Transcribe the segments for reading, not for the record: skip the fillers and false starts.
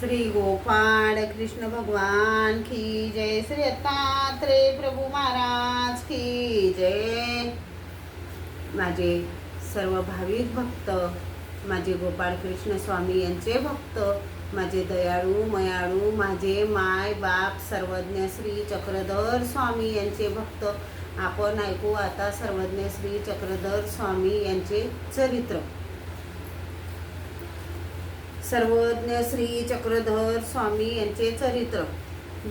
श्री गोपाळ कृष्ण भगवान की जय। श्री दत्तात्रेय प्रभू महाराज की जय। माझे सर्व भाविक भक्त, माझे गोपाळ कृष्ण स्वामी यांचे भक्त, माझे दयाळू मयाळू, माझे माय बाप सर्वज्ञ श्री चक्रधर स्वामी यांचे भक्त, आपण ऐकू आता सर्वज्ञ श्री चक्रधर स्वामी यांचे चरित्र। सर्वज्ञ श्री चक्रधर स्वामी यांचे चरित्र।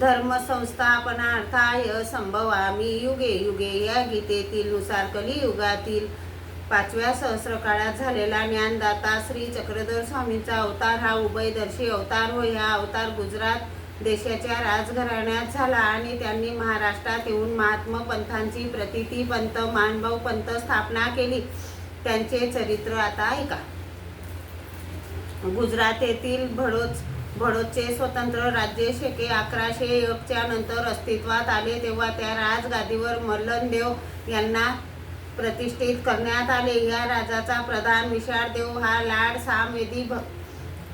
धर्म संस्थापनार्थाय संभवामी युगे युगे या गीतेतील नुसार कलियुगातील 5व्या सहस्रकाळात झालेला ज्ञानदाता श्री चक्रधर स्वामींचा अवतार हा उभयदर्शी अवतार होय। हा अवतार गुजरात देशाच्या राजघराण्यात झाला आणि त्यांनी महाराष्ट्रात येऊन महात्मा पंथांची प्रतिती पंथ मानभाव पंथ स्थापना केली। त्यांचे चरित्र आता ऐका। गुजरात येथील भडोदचे स्वतंत्र राज्य शके 1101 च्या नंतर अस्तित्वात आले। तेव्हा त्या राजगादीवर मल्लनदेव यांना प्रतिष्ठित करण्यात आले। या राजाचा प्रधान विशाळदेव हा लाड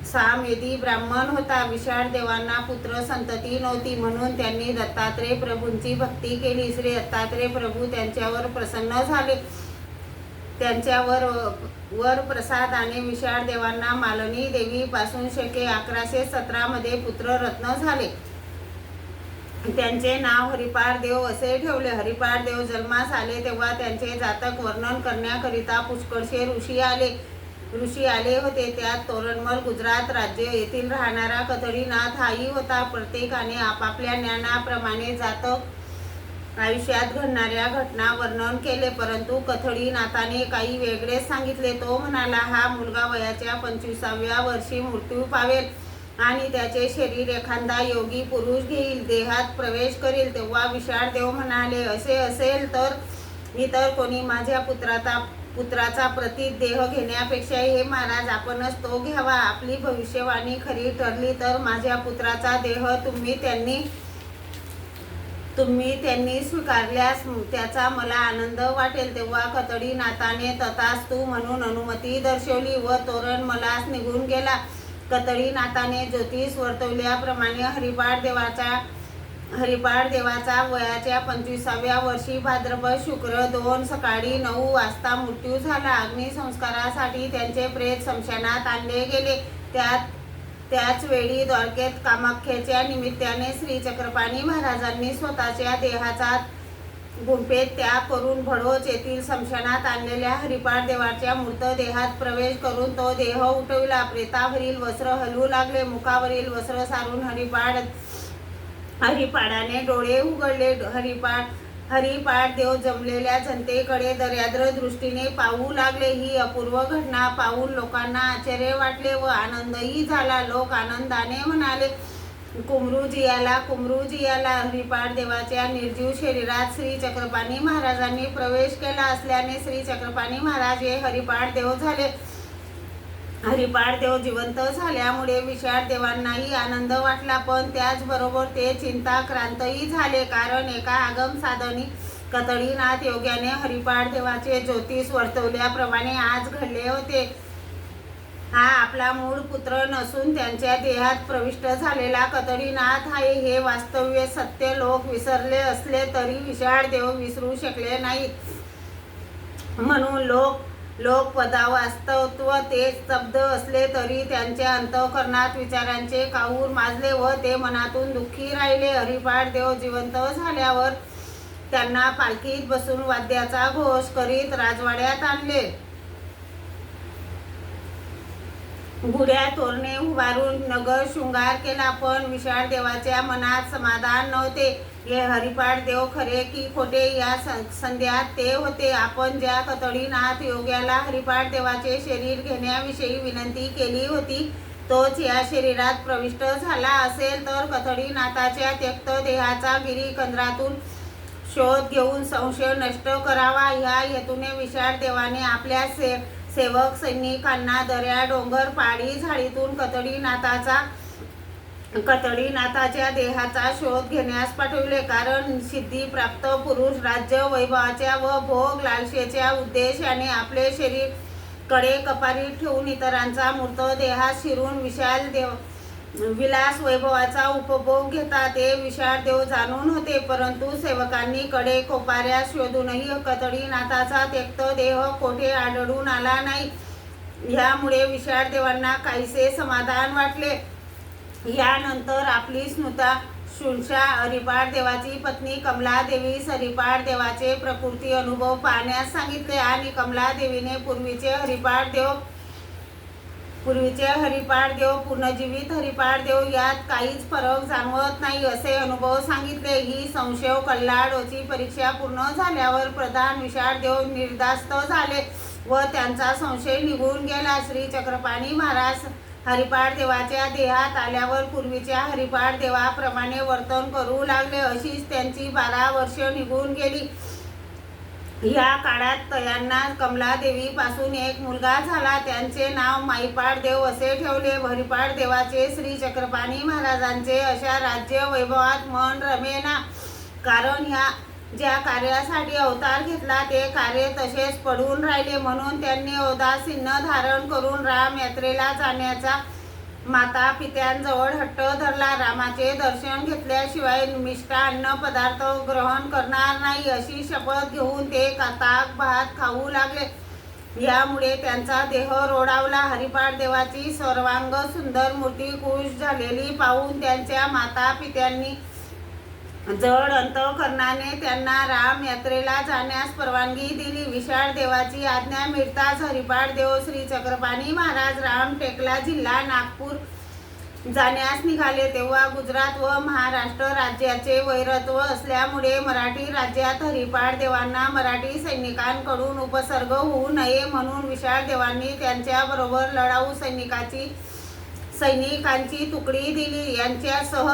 सामवेदी ब्राह्मण होता। विशाळदेवांना पुत्र संतती नव्हती, म्हणून त्यांनी दत्तात्रेय प्रभूंची भक्ती केली। श्री दत्तात्रेय प्रभू त्यांच्यावर प्रसन्न झाले। त्यांच्यावर वर प्रसादाने विशाळदेवांना मालनी देवी पासून शके 1117 मध्ये पुत्ररत्न झाले। त्यांचे नाव हरिपाळ देव असे ठेवले। हरिपाळ देव जन्मास आले तेव्हा त्यांचे जातक वर्णन करण्याकरिता पुष्कळशे ऋषी आले होते। त्यात तोरणमल गुजरात राज्य येथील राहणारा कथळीनाथ हाही होता। प्रत्येकाने आपापल्या ज्ञानाप्रमाणे जातक आयुष्यात घडणाऱ्या घटना वर्णन केले, परंतु कथळीनाथाने काही वेगळेच सांगितले। तो म्हणाला, हा मुलगा वयाच्या 25व्या वर्षी मृत्यू पावेल आणि त्याचे शरीर एखादा योगी पुरुष घेईल, देहात प्रवेश करेल। तेव्हा विशाळदेव म्हणाले, असे असेल तर इतर कोणी माझ्या पुत्राचा प्रतीत देह घेण्यापेक्षा हे महाराज आपणच तो घ्यावा। आपली भविष्यवाणी खरी ठरली तर माझ्या पुत्राचा देह तुम्ही त्यांनी स्वीकारल्यास त्याचा मला आनंद वाटेल। तेव्हा कथळीनाथाने तथास्तु म्हणून अनुमती दर्शवली व तोरणमलास निघून गेला। कथळीनाथाने ज्योतिष वर्तवल्याप्रमाणे हरिपाळ देवाचा वयाच्या 25व्या वर्षी भाद्रपद शुक्र 2 सकाळी 9 वाजता मृत्यू झाला। अग्निसंस्कारासाठी त्यांचे प्रेत स्मशानात आणले गेले। त्याच वेळी द्वारकेत कामाख्येच्या निमित्ताने श्री चक्रपाणी महाराजांनी स्वतःच्या देहाचा गुंफेत त्याग करून भडोच येथील स्मशानात आणलेल्या हरिपाळ देवाच्या मृतदेहात प्रवेश करून तो देह उठविला। प्रेतावरील वस्त्र हलू लागले। मुखावरील वस्त्र सारून हरिपाळाने डोळे उघडले। हरिपाळ देव जमलेल्या जनतेकडे दर्याद्र दृष्टीने पाहू लागले। ही अपूर्व घटना पाहून लोकांना आश्चर्य वाटले व आनंदही झाला। लोक आनंदाने म्हणाले, कुमरूजियाला। हरिपाळ देवाच्या निर्जीव शरीरात श्री चक्रपाणी महाराजांनी प्रवेश केला असल्याने श्री चक्रपाणी महाराज हे हरिपाळ देव झाले। हरिपाळ देव जिवंत झाल्यामुळे विशाळदेवांनाही आनंद वाटला, पण त्याचबरोबर ते चिंताक्रांतही झाले, कारण एका आगम साधनी कथळीनाथ योग्याने हरिपाळ देवाचे ज्योतिष वर्तवल्याप्रमाणे आज घडले होते। हा आपला मूळ पुत्र नसून त्यांच्या देहात प्रविष्ट झालेला कथळीनाथ आहे। हे वास्तव्य सत्य लोक विसरले असले तरी विशाळदेव विसरू शकले नाहीत। म्हणून लोक पदावास्तव ते स्तब्ध असले तरी त्यांच्या अंतःकरणात विचारांचे काहूर माजले व ते मनातून दुःखी राहिले। हरिपाळ देव जिवंत झाल्यावर त्यांना पालखीत बसून वाद्याचा घोष करीत राजवाड्यात आणले। गुढ्या तोरणे उभारून नगर शृंगार केला, पण विशाळदेवाच्या मनात समाधान नव्हते। हे हरिपाळ देव खरे की खोटे या संध्यात ते होते। आपण ज्या कथळीनाथ योग्याला हरिपाळ देवाचे शरीर घेण्याविषयी विनंती केली होती तोच या शरीरात प्रविष्ट झाला असेल तर कथळीनाथाच्या त्यक्त देहाचा गिरीकंदरातून शोध घेऊन संशय नष्ट करावा। ह्या हेतूने विशाळदेवाने आपल्या सेवक सैनिकांना दऱ्या डोंगर पाडी झाडीतून कथळीनाथाच्या देहाचा शोध घेण्यास पाठविले, कारण सिद्धिप्राप्त पुरुष राज्य वैभवाच्या व भोग लालसेच्या उद्देशाने आपले शरीर कडे कपारी ठेवून इतरांचा मृतदेहात शिरून विलास वैभवाचा उपभोग घेतात. ते विशाळ देव जाणून होते, परंतु सेवकांनी कडे कोपाऱ्या शोधूनही कतडीनाथाचा त्यक्त देह कोठे आढळून आला नाही. ह्यामुळे विशाळ देवांना काहीसे समाधान वाटले. यानंतर आपली स्नुता शुंशा हरिपाठ देवाची पत्नी कमला देवीस हरिपाठ देवाचे प्रकृती अनुभव पाहण्यास सांगितले आणि कमला देवीने पूर्वीचे हरिपाठ देव पूर्णजीवित हरिपाठ देव यात काहीच फरक जाणवत नाही असे अनुभव सांगितले. ही संशय कल्लाडोची परीक्षा पूर्ण झाल्यावर प्रधान विशाळ देव निर्धास्त झाले व त्यांचा संशय निघून गेला. श्री चक्रपाणी महाराज हरिपाठ देवाच्या देहात आल्यावर पूर्वीच्या हरिपाठ देवाप्रमाणे वर्तन करू लागले. अशीच त्यांची 12 वर्ष निघून गेली. या काळात तयांना कमलादेवी पासून एक मुलगा झाला. त्यांचे नाव माईपाट देव असे ठेवले. हरिपाठ देवाचे श्री चक्रपाणी महाराजांचे अशा राज्य वैभवात मन रमेना, कारण ह्या ज्या कार्यासाठी अवतार घेतला ते कार्य तसेच पडून राहिले. म्हणून त्यांनी औदासीन्य धारण करून राम यात्रेला जाण्याचा माता पित्यांजवळ हट्ट धरला. रामाचे दर्शन घेतल्याशिवाय मिष्टान्न पदार्थ ग्रहण करणार नाही अशी शपथ घेऊन ते ताक भात खाऊ लागले. यामुळे त्यांचा देह रोडावला. हरिपाठ देवाची सर्वांग सुंदर मूर्ती खुश झालेली पाहून त्यांच्या माता पित्यांनी जड अंतःकरणाने त्यांना राम यात्रेला जाण्यास परवानगी दिली. विशाळ देवाची आज्ञा मिळताच हरिपाठ देव श्री चक्रपाणी महाराज रामटेकला जिल्हा नागपूर जाण्यास निघाले. तेव्हा गुजरात व महाराष्ट्र राज्याचे वैरत्व असल्यामुळे मराठी राज्यात हरिपाठ देवांना मराठी सैनिकांकडून उपसर्ग होऊ नये म्हणून विशाळ देवांनी त्यांच्याबरोबर लढाऊ सैनिकांची तुकडी दिली. यांच्यासह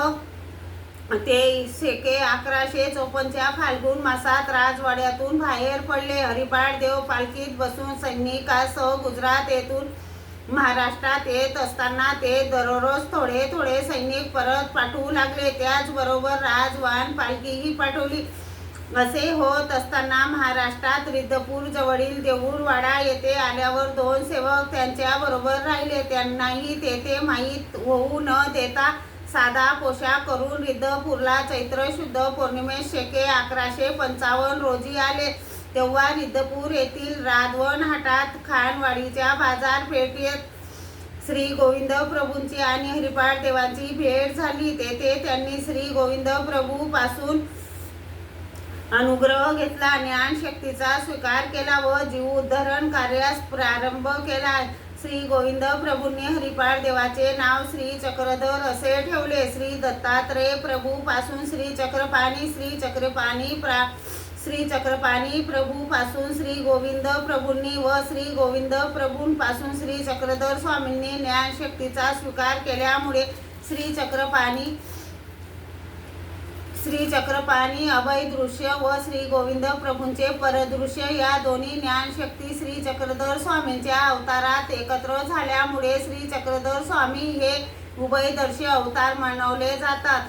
ते शेके 1154 फाल्गुन मासात राजवाड्यातून बाहेर पडले. हरिपाठ देव पालखीत बसून सैनिकांसह गुजरात येथून महाराष्ट्रात येत असताना ते दररोज थोडे थोडे सैनिक परत पाठवू लागले. त्याचबरोबर राजवान पालखीही पाठवली. असे होत असताना महाराष्ट्रात रिद्धपूर जवळील देऊळवाडा येथे आल्यावर 2 सेवक त्यांच्याबरोबर राहिले. त्यांनाही तेथे माहीत होऊ न देता साधा पोशाख करून रिद्धपूरला चैत्र शुद्ध पौर्णिमेस शेके 1155 रोजी आले. तेव्हा रिद्धपूर येथील राधवन हाटात खानवाडीच्या बाजारपेठेत श्री गोविंद प्रभूंची आणि हरिपाठ देवांची भेट झाली. तेथे त्यांनी श्री गोविंद प्रभू पासून अनुग्रह घेतला, ज्ञान शक्तीचा स्वीकार केला व जीव उद्धरण कार्यास प्रारंभ केला. श्री गोविंद प्रभूंनी हरिपाठ देवाचे नाव श्री चक्रधर असे ठेवले. श्री दत्तात्रेय प्रभू पासून श्री चक्रपाणी प्रभू पासून श्री गोविंद प्रभूंनी व श्री गोविंद प्रभूंपासून श्री चक्रधर स्वामींनी ज्ञान शक्तीचा स्वीकार केल्यामुळे श्री चक्रपाणी अभय दृश्य व श्री गोविंद प्रभूंचे परदृश्य या दोन्ही ज्ञानशक्ती श्री चक्रधर स्वामींच्या अवतारात एकत्र झाल्यामुळे श्री चक्रधर स्वामी हे उभयदर्शी अवतार मानवले जातात.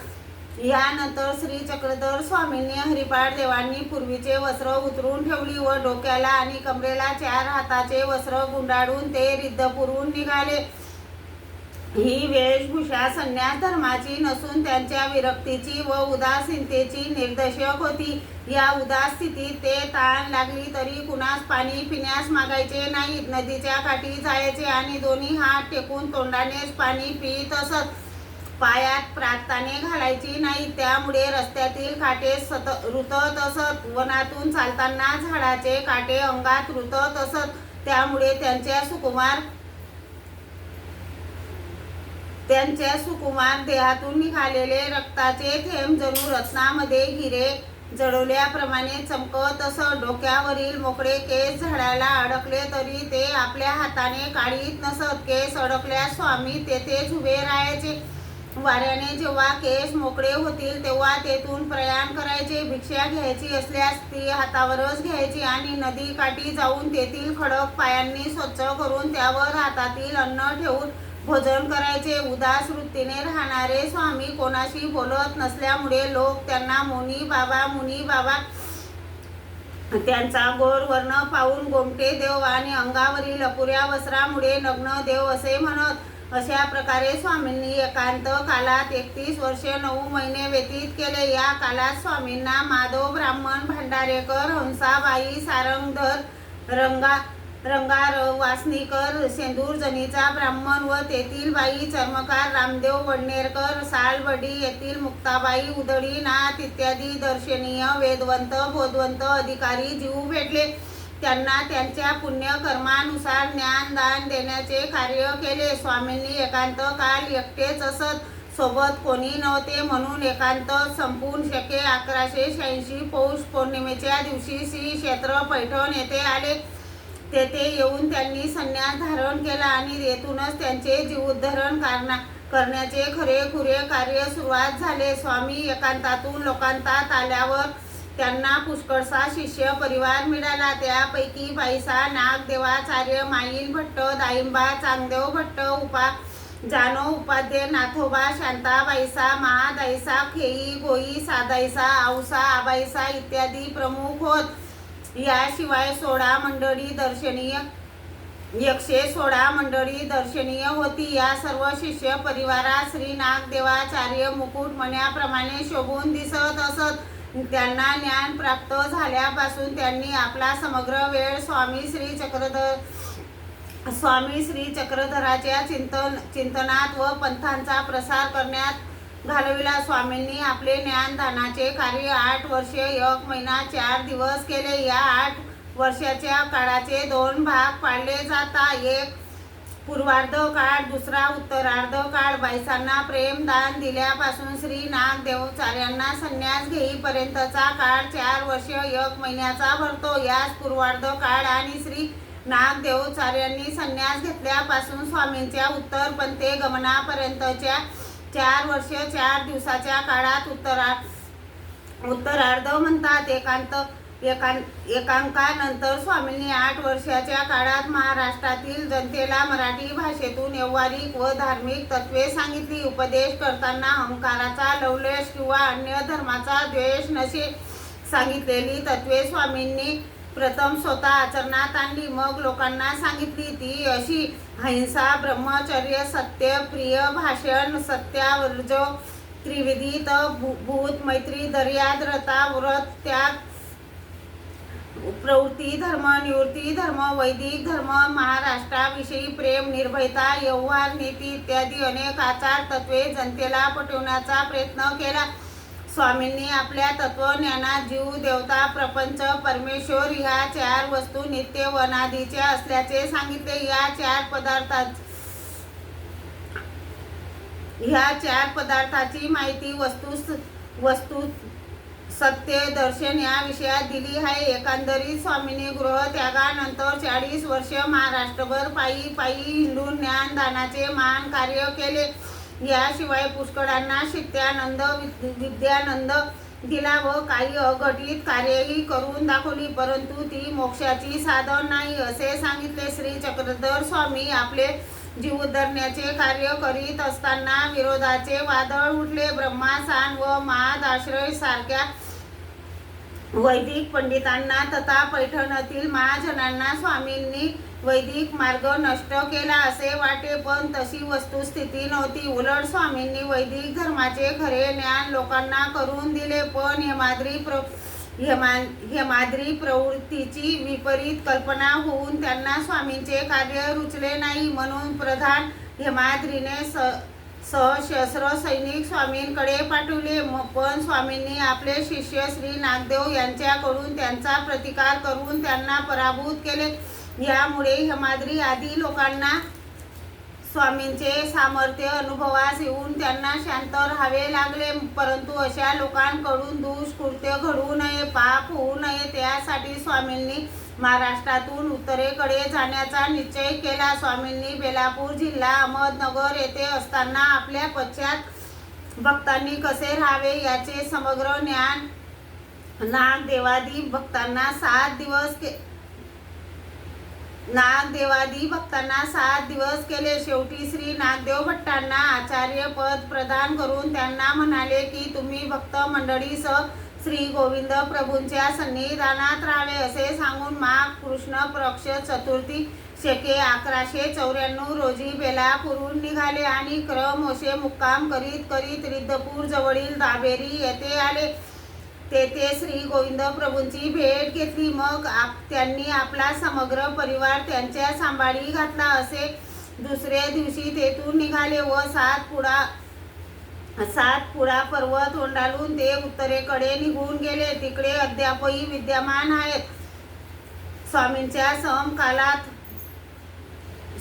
यानंतर श्री चक्रधर स्वामींनी हरिपाठ देवांनी पूर्वीचे वस्त्र उतरून ठेवली व डोक्याला आणि कमरेला 4 हाताचे वस्त्र गुंडाळून ते रिद्धपूरहून निघाले. ही वेशभूषा संन्यास धर्माची नसून त्यांच्या विरक्तीची व उदासीनतेची निर्देशक होती. या उदास स्थितीत ते तहान लागली तरी कुणास पाणी पिण्यास मागायचे नाहीत. नदीच्या काठी जायचे आणि दोन्ही हात टेकून तोंडानेच पाणी पित असत. पायात प्राताने घालायची नाही, त्यामुळे रस्त्यातील काटे रुतत असत. वनातून चालताना झाडाचे काटे अंगात रुतत असत. त्यामुळे त्यांच्या सुकुमार देहातून निघालेले रक्ताचे थेंब जणू रत्नामध्ये हिरे जडवल्याप्रमाणे चमकत असत. डोक्यावरील मोकळे केस झाडाला अडकले तरी ते आपल्या हाताने काढीत नसत. केस अडकल्यास स्वामी तेथेच उभे राहायचे. वाऱ्याने जेव्हा केस मोकळे होतील तेव्हा तेथून प्रयाण करायचे. भिक्षा घ्यायची असल्यास ती हातावरच घ्यायची आणि नदी काठी जाऊन तेथील खडक पायांनी स्वच्छ करून त्यावर हातातील अन्न ठेवून भोजन करायचे. उदास वृत्तीने राहणारे स्वामी कोणाशी बोलत नसल्यामुळे लोक त्यांना मुनी बाबा त्यांचा गोर वर्ण पाहून गोमटे देव आणि अंगावरील अपुऱ्या वस्त्रामुळे नग्न देव असे म्हणत अशा प्रकारे स्वामींनी एकांत कालात 31 वर्षे 9 महिने व्यतीत केले. या कालात स्वामींना माधव ब्राह्मण, भांडारेकर, हंसाबाई, सारंगधर, रंगार वासनीकर, शेंदूरजनीचा ब्राह्मण व तेथील बाई, चर्मकार रामदेव वडनेरकर, सालबडी येथील मुक्ताबाई, उदळीनाथ इत्यादी दर्शनीय वेदवंत बोधवंत अधिकारी जीव भेटले. त्यांना त्यांच्या पुण्यकर्मानुसार ज्ञानदान देण्याचे कार्य केले. स्वामींनी एकांत काल एकटेच असत, सोबत कोणी नव्हते, म्हणून एकांत संपून शके 1186 पौष पौर्णिमेच्या दिवशी श्री क्षेत्र पैठण येथे आले. तेथे येऊन त्यांनी संन्यास धारण केला आणि येथूनच त्यांचे जीवोद्धरण करण्याचे खरेखुरे कार्य सुरुवात झाले. स्वामी एकांतातून लोकांतात आल्यावर त्यांना पुष्कळसा शिष्य परिवार मिळाला. त्यापैकी बाईसा नागदेवाचार्य, माईल भट्ट, दाईंबा, चांगदेव भट्ट, जानव उपाध्ये, नाथोबा, शांताबाईसा, महादाईसा, खेई, गोई, सादाईसा, औसा, आबाईसा इत्यादी प्रमुख होत. याशिवाय 16 मंडळी दर्शनीय 116 मंडळी दर्शनीय होती. या सर्व शिष्य परिवारात श्री नागदेवाचार्य मुकुटमण्याप्रमाणे शोभून दिसत असत. त्यांना ज्ञान प्राप्त झाल्यापासून त्यांनी आपला समग्र वेळ स्वामी श्री चक्रधराच्या चिंतनात व पंथांचा प्रसार करण्यात घालविला. स्वामींनी आपले ज्ञानदानाचे कार्य 8 वर्षे 1 महिना 4 दिवस केले. या 8 वर्षाच्या काळाचे 2 भाग पाडले जाता. एक पूर्वार्ध काळ, दुसरा उत्तरार्ध काळ. बाईसांना प्रेमदान दिल्यापासून श्री नागदेवाचार्यांना संन्यास घेईपर्यंतचा काळ 4 वर्ष 1 महिन्याचा भरतो. यास पूर्वार्ध काळ आणि श्री नागदेवाचार्यांनी संन्यास घेतल्यापासून स्वामींच्या उत्तरपंथे गमनापर्यंतच्या 4 वर्ष 4 दिवसाच्या काळात उत्तरार्ध म्हणतात. एकांकानंतर स्वामींनी 8 वर्षाच्या काळात महाराष्ट्रातील जनतेला मराठी भाषेतून व्यावहारिक व धार्मिक तत्त्वे सांगितली. उपदेश करताना अहंकाराचा लवलेश किंवा अन्य धर्माचा द्वेष नसे सांगितलेली तत्त्वे स्वामींनी प्रथम स्वतः आचरणात आणली, मग लोकांना सांगितली. ती अशी: अहिंसा, ब्रह्मचर्य, सत्य, प्रिय भाषण, सत्यावर्जो, त्रिविधी भूत, मैत्री, दर्याद्रता, व्रत, त्याग, प्रवृत्ती धर्म, निवृत्ती धर्म, वैदिक धर्म, महाराष्ट्राविषयी प्रेम, निर्भयता, व्यवहार नीती इत्यादी अनेक आचार तत्वे जनतेला पटवण्याचा प्रयत्न केला. स्वामींनी आपल्या तत्वज्ञानात जीव, देवता, प्रपंच, परमेश्वर ह्या 4 वस्तू नित्य व अनादीच्या असल्याचे सांगितले. या 4 पदार्थाची माहिती वस्तू सत्य दर्शन या विषयात दिली आहे. एकंदरीत स्वामींनी गृहत्यागानंतर 40 वर्ष महाराष्ट्रभर पायी हिंडून ज्ञानदानाचे महान कार्य केले. याशिवाय पुष्कळांना विद्यानंद दिला व काही अघटित कार्यही करून दाखवली, परंतु ती मोक्षाची साधन नाही असे सांगितले. श्री चक्रधर स्वामी आपले जीवोद्धरणाचे कार्य करीत असताना विरोधाचे वादळ उठले. ब्रह्मासान व महादाश्रय सारख्या वैदिक पंडितांना तथा पैठणातील महाजनांना स्वामींनी वैदिक मार्ग नष्ट केला असे वाटे, पण तशी वस्तुस्थिती नव्हती. उलट स्वामींनी वैदिक धर्माचे खरे ज्ञान लोकांना करून दिले. पण हेमाद्री प्रवृत्तीची विपरीत कल्पना होऊन त्यांना स्वामींचे कार्य रुचले नाही, म्हणून प्रधान हेमाद्रीने सशस्त्र सैनिक स्वामींकडे पाठवले. पण स्वामींनी आपले शिष्य श्री नागदेव यांच्याकडून त्यांचा प्रतिकार करून त्यांना पराभूत केले. यामुळे हेमाद्री आदी लोकांना स्वामींचे सामर्थ्य अनुभवास येऊन त्यांना शांत राहावे लागले. परंतु अशा लोकांकडून दुष्कृत्य घडू नये, पाप होऊ नये, त्यासाठी स्वामींनी महाराष्ट्रातून उत्तरेकडे जाण्याचा निश्चय केला. स्वामींनी बेलापूर जिल्हा अहमदनगर येथे असताना आपल्या पश्चात भक्तांनी कसे राहावे याचे समग्र ज्ञान नागदेवादी भक्तांना 7 दिवस केले. शेवटी श्री नागदेव भट्टांना आचार्य पद प्रदान करून त्यांना म्हणाले की तुम्ही भक्त मंडळीसह श्री गोविंद प्रभूंच्या सन्निधानात राहावे. असे सांगून माघ कृष्ण पक्ष चतुर्थी शके 1194 रोजी बेलापूरहून निघाले आणि क्रमोशे मुक्काम करीत करीत रिद्धपूर जवळील दाभेरी येथे आले. तेथे श्री गोविंद प्रभूंची भेट घेतली. मग त्यांनी आपला समग्र परिवार त्यांच्या सांभाळी घातला. असे दुसऱ्या दिवशी तेथून निघाले व सातपुडा पर्वत ओलांडून ते उत्तरेकडे निघून गेले. तिकडे अद्यापही विद्यमान आहेत. स्वामींच्या समकालात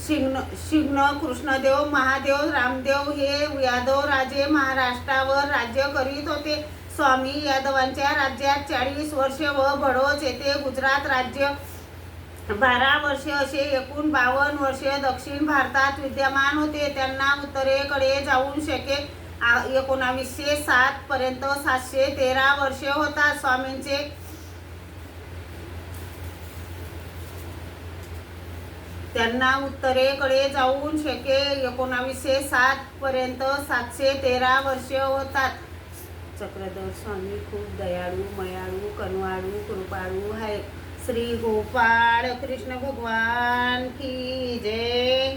शिग्न, कृष्णदेव, महादेव, रामदेव हे यादव राजे महाराष्ट्रावर राज्य करीत होते. स्वामी यादवांच्या राज्यात 40 वर्षे व बडोच येथे गुजरात राज्य 12 वर्षे असे एकूण 52 वर्षे दक्षिण भारतात विद्यमान होते. त्यांना उत्तरेकडे जाऊन शके 1907 पर्यंत 713 वर्षे होतात. स्वामींचे त्यांना उत्तरेकडे जाऊन शके 1907 पर्यंत 713 वर्षे होतात. चक्रधर स्वामी खूप दयाळू, मयाळू, कनवाळू, कृपाळू आहे. श्री गोपाळ कृष्ण भगवान की जय.